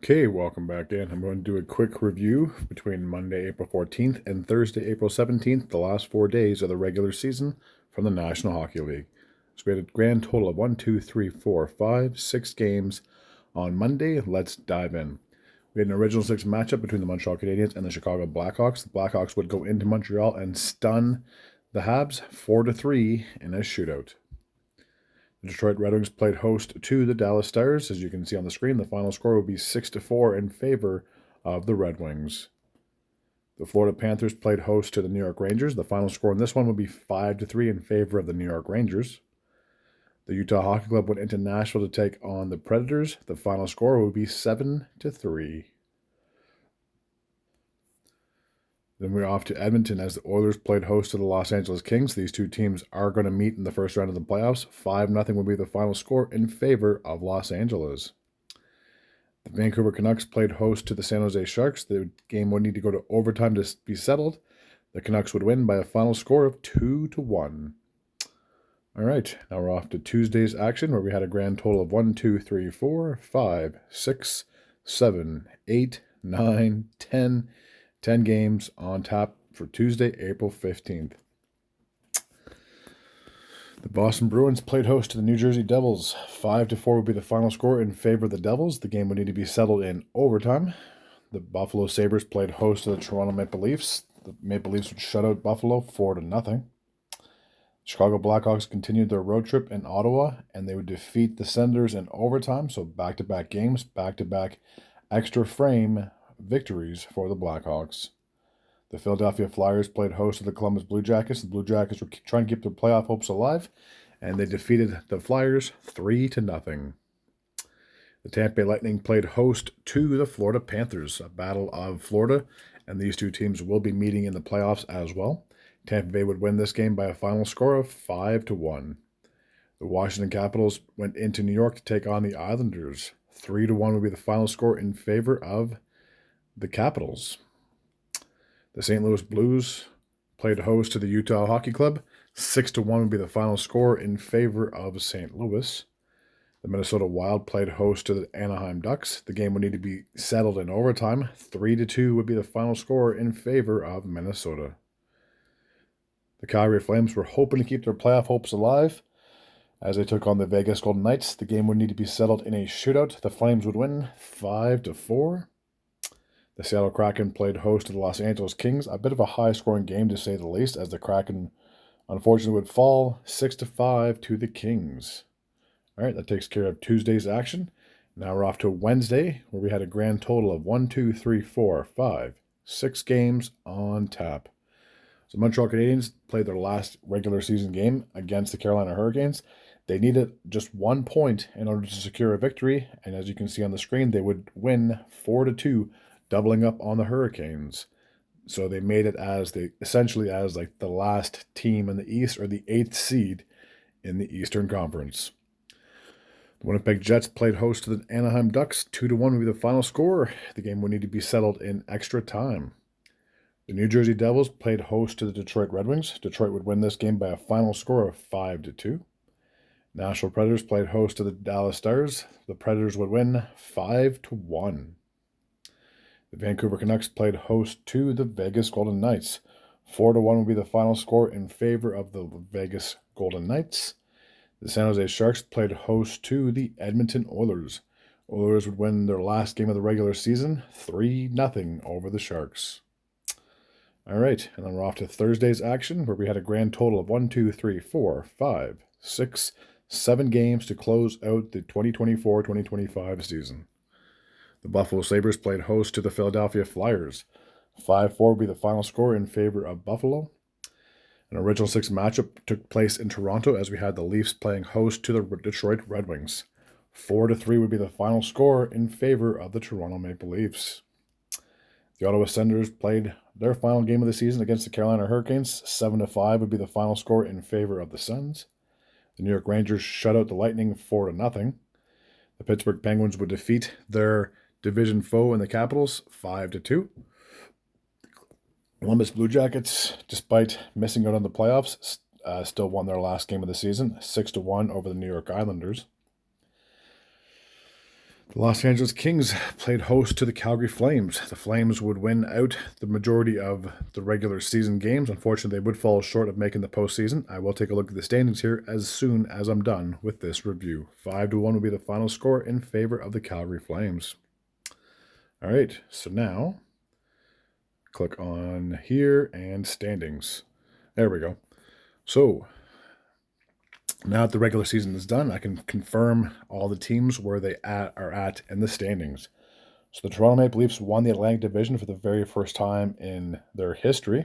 Okay, welcome back in. I'm going to do a quick review between Monday, April 14th and Thursday, April 17th, the last 4 days of the regular season from the National Hockey League. So we had a grand total of 1, 2, 3, 4, 5, 6 games on Monday. Let's dive in. We had an original six matchup between the Montreal Canadiens and the Chicago Blackhawks. The Blackhawks would go into Montreal and stun the Habs 4-3 in a shootout. The Detroit Red Wings played host to the Dallas Stars. As you can see on the screen, the final score would be 6-4 in favor of the Red Wings. The Florida Panthers played host to the New York Rangers. The final score in this one would be 5-3 in favor of the New York Rangers. The Utah Hockey Club went into Nashville to take on the Predators. The final score would be 7-3. Then we're off to Edmonton as the Oilers played host to the Los Angeles Kings. These two teams are going to meet in the first round of the playoffs. 5-0 will be the final score in favor of Los Angeles. The Vancouver Canucks played host to the San Jose Sharks. The game would need to go to overtime to be settled. The Canucks would win by a final score of 2-1. All right, now we're off to Tuesday's action where we had a grand total of 1, 2, 3, 4, 5, 6, 7, 8, 9, 10. 10 games on tap for Tuesday, April 15th. The Boston Bruins played host to the New Jersey Devils. 5-4 would be the final score in favor of the Devils. The game would need to be settled in overtime. The Buffalo Sabres played host to the Toronto Maple Leafs. The Maple Leafs would shut out Buffalo 4-0. Chicago Blackhawks continued their road trip in Ottawa, and they would defeat the Senators in overtime. So back-to-back games, back-to-back extra frame victories for the Blackhawks. The Philadelphia Flyers played host to the Columbus Blue Jackets. The Blue Jackets were trying to keep their playoff hopes alive, and they defeated the Flyers 3-0. The Tampa Bay Lightning played host to the Florida Panthers, a battle of Florida, and these two teams will be meeting in the playoffs as well. Tampa Bay would win this game by a final score of 5-1. The Washington Capitals went into New York to take on the Islanders. 3-1 would be the final score in favor of the Capitals. The St. Louis Blues played host to the Utah Hockey Club. 6-1 would be the final score in favor of St. Louis. The Minnesota Wild played host to the Anaheim Ducks. The game would need to be settled in overtime. 3-2 would be the final score in favor of Minnesota. The Calgary Flames were hoping to keep their playoff hopes alive as they took on the Vegas Golden Knights. The game would need to be settled in a shootout. The Flames would win 5-4. The Seattle Kraken played host to the Los Angeles Kings. A bit of a high-scoring game, to say the least, as the Kraken, unfortunately, would fall 6-5 to the Kings. All right, that takes care of Tuesday's action. Now we're off to Wednesday, where we had a grand total of 1, 2, 3, 4, 5, 6 games on tap. So Montreal Canadiens played their last regular season game against the Carolina Hurricanes. They needed just 1 point in order to secure a victory, and as you can see on the screen, they would win 4-2, doubling up on the Hurricanes. So they made it essentially as like the last team in the East, or the 8th seed in the Eastern Conference. The Winnipeg Jets played host to the Anaheim Ducks. 2-1 would be the final score. The game would need to be settled in extra time. The New Jersey Devils played host to the Detroit Red Wings. Detroit would win this game by a final score of 5-2. Nashville Predators played host to the Dallas Stars. The Predators would win 5-1. The Vancouver Canucks played host to the Vegas Golden Knights. 4-1 would be the final score in favor of the Vegas Golden Knights. The San Jose Sharks played host to the Edmonton Oilers. Oilers would win their last game of the regular season 3-0 over the Sharks. All right, and then we're off to Thursday's action, where we had a grand total of 1, 2, 3, 4, 5, 6, 7 games to close out the 2024-2025 season. The Buffalo Sabres played host to the Philadelphia Flyers. 5-4 would be the final score in favor of Buffalo. An original six matchup took place in Toronto as we had the Leafs playing host to the Detroit Red Wings. 4-3 would be the final score in favor of the Toronto Maple Leafs. The Ottawa Senators played their final game of the season against the Carolina Hurricanes. 7-5 would be the final score in favor of the Sens. The New York Rangers shut out the Lightning 4-0. The Pittsburgh Penguins would defeat their division foe in the Capitals 5-2. Columbus Blue Jackets, despite missing out on the playoffs, still won their last game of the season, 6-1 over the New York Islanders. The Los Angeles Kings played host to the Calgary Flames. The Flames would win out the majority of the regular season games. Unfortunately, they would fall short of making the postseason. I will take a look at the standings here as soon as I'm done with this review. 5-1 will be the final score in favor of the Calgary Flames. All right, so now click on here and standings. There we go. So now that the regular season is done, I can confirm all the teams where they are at in the standings. So the Toronto Maple Leafs won the Atlantic Division for the very first time in their history.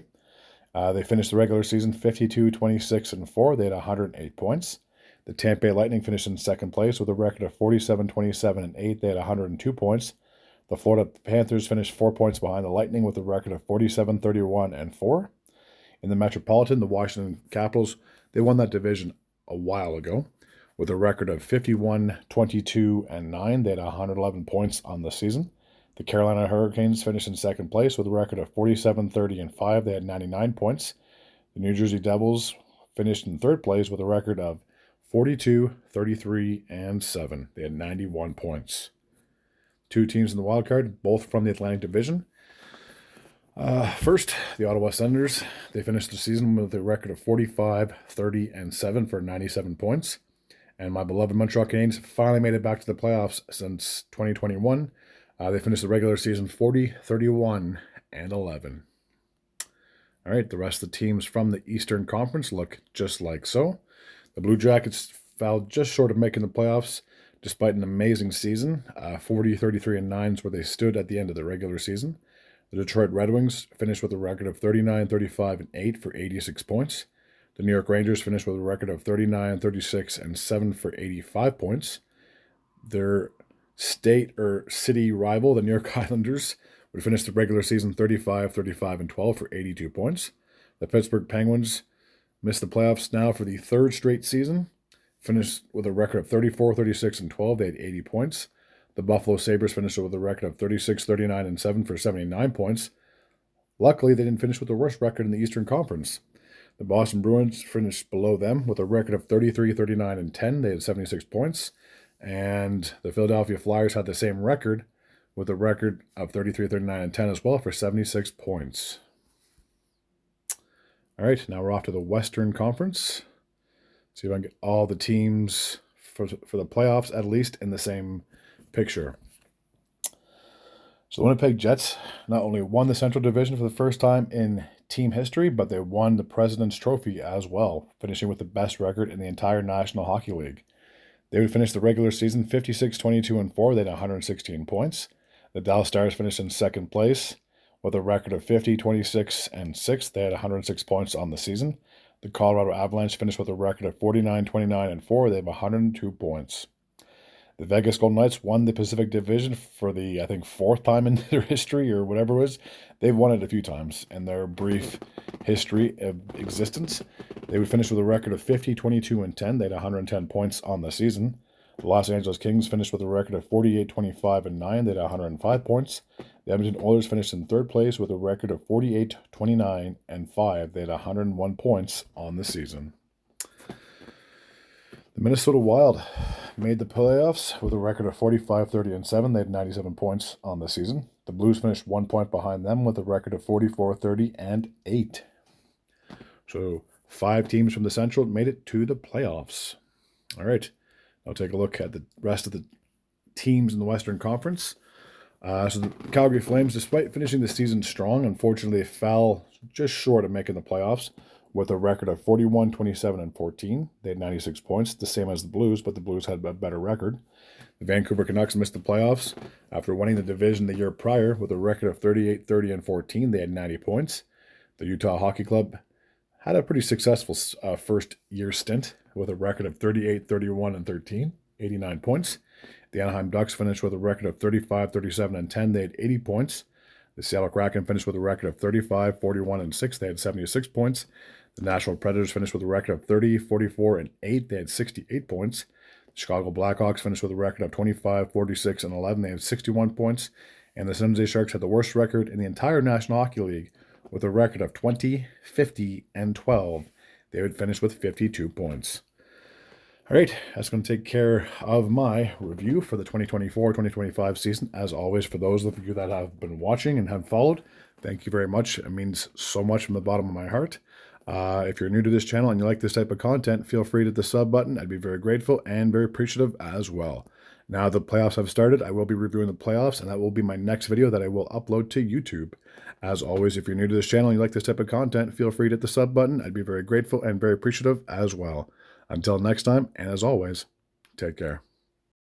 They finished the regular season 52-26-4. They had 108 points. The Tampa Bay Lightning finished in second place with a record of 47-27-8. They had 102 points. The Florida Panthers finished 4 points behind the Lightning with a record of 47-31-4. In the Metropolitan, the Washington Capitals, they won that division a while ago with a record of 51-22-9. They had 111 points on the season. The Carolina Hurricanes finished in second place with a record of 47-30-5. They had 99 points. The New Jersey Devils finished in third place with a record of 42-33-7. They had 91 points. Two teams in the wild card, both from the Atlantic Division. First, the Ottawa Senators. They finished the season with a record of 45-30-7 for 97 points. And my beloved Montreal Canadiens finally made it back to the playoffs since 2021. They finished the regular season 40-31-11. All right, the rest of the teams from the Eastern Conference look just like so. The Blue Jackets fell just short of making the playoffs despite an amazing season. 40-33-9 is where they stood at the end of the regular season. The Detroit Red Wings finished with a record of 39-35-8 for 86 points. The New York Rangers finished with a record of 39-36-7 for 85 points. Their state or city rival, the New York Islanders, would finish the regular season 35-35-12 for 82 points. The Pittsburgh Penguins missed the playoffs now for the third straight season. Finished with a record of 34-36-12. They had 80 points. The Buffalo Sabres finished with a record of 36-39-7 for 79 points. Luckily, they didn't finish with the worst record in the Eastern Conference. The Boston Bruins finished below them with a record of 33-39-10. They had 76 points. And the Philadelphia Flyers had the same record with a record of 33-39-10 as well for 76 points. All right, now we're off to the Western Conference. See if I can get all the teams for the playoffs, at least in the same picture. So the Winnipeg Jets not only won the Central Division for the first time in team history, but they won the President's Trophy as well, finishing with the best record in the entire National Hockey League. They would finish the regular season 56-22-4. They had 116 points. The Dallas Stars finished in second place with a record of 50-26-6. They had 106 points on the season. The Colorado Avalanche finished with a record of 49-29-4. They have 102 points. The Vegas Golden Knights won the Pacific Division for the, I think, fourth time in their history or whatever it was. They've won it a few times in their brief history of existence. They would finish with a record of 50-22-10. They had 110 points on the season. The Los Angeles Kings finished with a record of 48-25-9. They had 105 points. The Edmonton Oilers finished in third place with a record of 48-29-5. They had 101 points on the season. The Minnesota Wild made the playoffs with a record of 45-30-7. They had 97 points on the season. The Blues finished 1 point behind them with a record of 44-30-8. So 5 teams from the Central made it to the playoffs. All right, I'll take a look at the rest of the teams in the Western Conference. So the Calgary Flames, despite finishing the season strong, unfortunately fell just short of making the playoffs with a record of 41-27-14. They had 96 points, the same as the Blues, but the Blues had a better record. The Vancouver Canucks missed the playoffs after winning the division the year prior with a record of 38-30-14. They had 90 points. The Utah Hockey Club had a pretty successful first-year stint with a record of 38-31-13, 89 points. The Anaheim Ducks finished with a record of 35-37-10. They had 80 points. The Seattle Kraken finished with a record of 35-41-6. They had 76 points. The Nashville Predators finished with a record of 30-44-8. They had 68 points. The Chicago Blackhawks finished with a record of 25-46-11. They had 61 points. And the San Jose Sharks had the worst record in the entire National Hockey League with a record of 20-50-12. They would finish with 52 points. All right, that's going to take care of my review for the 2024-2025 season. As always, for those of you that have been watching and have followed, thank you very much. It means so much from the bottom of my heart. If you're new to this channel and you like this type of content, feel free to hit the sub button. I'd be very grateful and very appreciative as well. Now the playoffs have started, I will be reviewing the playoffs, and that will be my next video that I will upload to YouTube. As always, if you're new to this channel and you like this type of content, feel free to hit the sub button. I'd be very grateful and very appreciative as well. Until next time, and as always, take care.